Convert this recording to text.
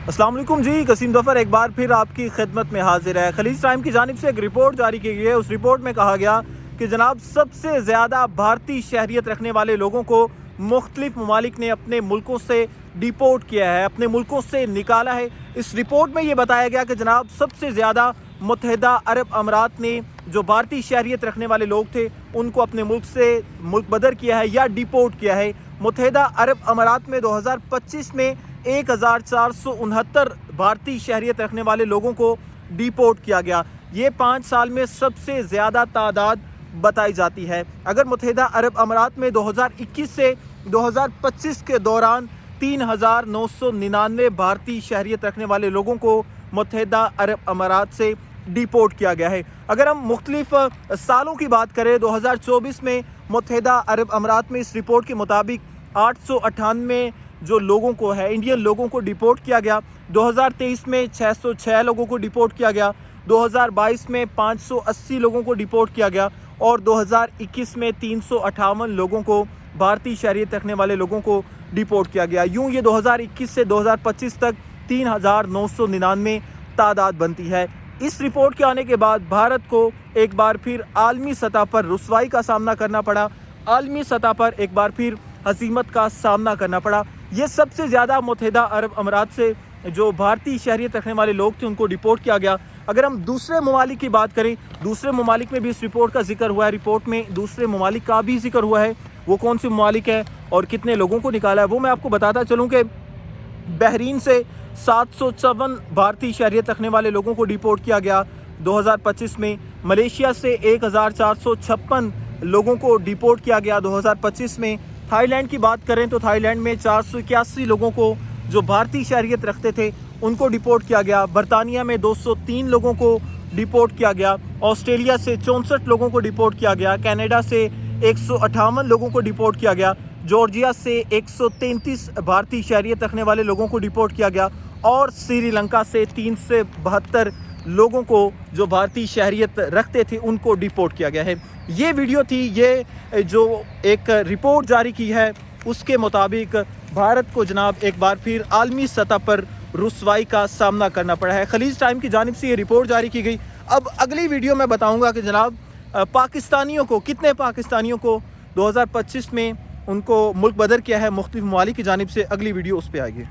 السلام علیکم جی، قسیم ظفر ایک بار پھر آپ کی خدمت میں حاضر ہے۔ خلیج ٹائم کی جانب سے ایک رپورٹ جاری کی گئی ہے۔ اس رپورٹ میں کہا گیا کہ جناب سب سے زیادہ بھارتی شہریت رکھنے والے لوگوں کو مختلف ممالک نے اپنے ملکوں سے ڈیپورٹ کیا ہے، اپنے ملکوں سے نکالا ہے۔ اس رپورٹ میں یہ بتایا گیا کہ جناب سب سے زیادہ متحدہ عرب امارات نے جو بھارتی شہریت رکھنے والے لوگ تھے ان کو اپنے ملک سے ملک بدر کیا ہے یا ڈیپورٹ کیا ہے۔ متحدہ عرب امارات میں 2025 میں 1469 بھارتی شہریت رکھنے والے لوگوں کو ڈیپورٹ کیا گیا۔ یہ 5 سال میں سب سے زیادہ تعداد بتائی جاتی ہے۔ اگر متحدہ عرب امارات میں 2021 سے 2025 کے دوران 3999 بھارتی شہریت رکھنے والے لوگوں کو متحدہ عرب امارات سے ڈیپورٹ کیا گیا ہے۔ اگر ہم مختلف سالوں کی بات کریں، 2024 میں متحدہ عرب امارات میں اس رپورٹ کے مطابق 898 جو لوگوں کو ہے انڈین لوگوں کو ڈیپورٹ کیا گیا۔ 2023 میں 606 لوگوں کو ڈیپورٹ کیا گیا۔ 2022 میں 580 لوگوں کو ڈیپورٹ کیا گیا اور 2021 میں 358 لوگوں کو بھارتی شہریت رکھنے والے لوگوں کو ڈیپورٹ کیا گیا۔ یوں یہ 2021 سے 2025 تک 3999 تعداد بنتی ہے۔ اس رپورٹ کے آنے کے بعد بھارت کو ایک بار پھر عالمی سطح پر رسوائی کا سامنا کرنا پڑا، عالمی سطح پر ایک بار پھر ہزیمت کا سامنا کرنا پڑا۔ یہ سب سے زیادہ متحدہ عرب امارات سے جو بھارتی شہریت رکھنے والے لوگ تھے ان کو ڈیپورٹ کیا گیا۔ اگر ہم دوسرے ممالک کی بات کریں، دوسرے ممالک میں بھی اس رپورٹ کا ذکر ہوا ہے۔ رپورٹ میں دوسرے ممالک کا بھی ذکر ہوا ہے، وہ کون سے ممالک ہیں اور کتنے لوگوں کو نکالا ہے وہ میں آپ کو بتاتا چلوں کہ بحرین سے 754 بھارتی شہریت رکھنے والے لوگوں کو ڈیپورٹ کیا گیا 2025 میں۔ ملیشیا سے 1456 لوگوں کو ڈیپورٹ کیا گیا 2025 میں۔ تھائی لینڈ کی بات کریں تو تھائی لینڈ میں 481 لوگوں کو جو بھارتی شہریت رکھتے تھے ان کو ڈیپورٹ کیا گیا۔ برطانیہ میں 203 لوگوں کو ڈیپورٹ کیا گیا۔ آسٹریلیا سے 64 لوگوں کو ڈیپورٹ کیا گیا۔ کینیڈا سے 158 لوگوں کو ڈیپورٹ کیا گیا۔ جارجیا سے 133 بھارتی شہریت رکھنے والے لوگوں کو ڈیپورٹ کیا گیا اور سری لنکا سے 372 لوگوں کو جو بھارتی شہریت رکھتے تھے ان کو ڈیپورٹ کیا گیا ہے۔ یہ ویڈیو تھی، یہ جو ایک رپورٹ جاری کی ہے اس کے مطابق بھارت کو جناب ایک بار پھر عالمی سطح پر رسوائی کا سامنا کرنا پڑا ہے۔ خلیج ٹائم کی جانب سے یہ رپورٹ جاری کی گئی۔ اب اگلی ویڈیو میں بتاؤں گا کہ جناب پاکستانیوں کو کتنے پاکستانیوں کو 2025 میں ان کو ملک بدر کیا ہے مختلف ممالک کی جانب سے۔ اگلی ویڈیو اس پہ آئے گی۔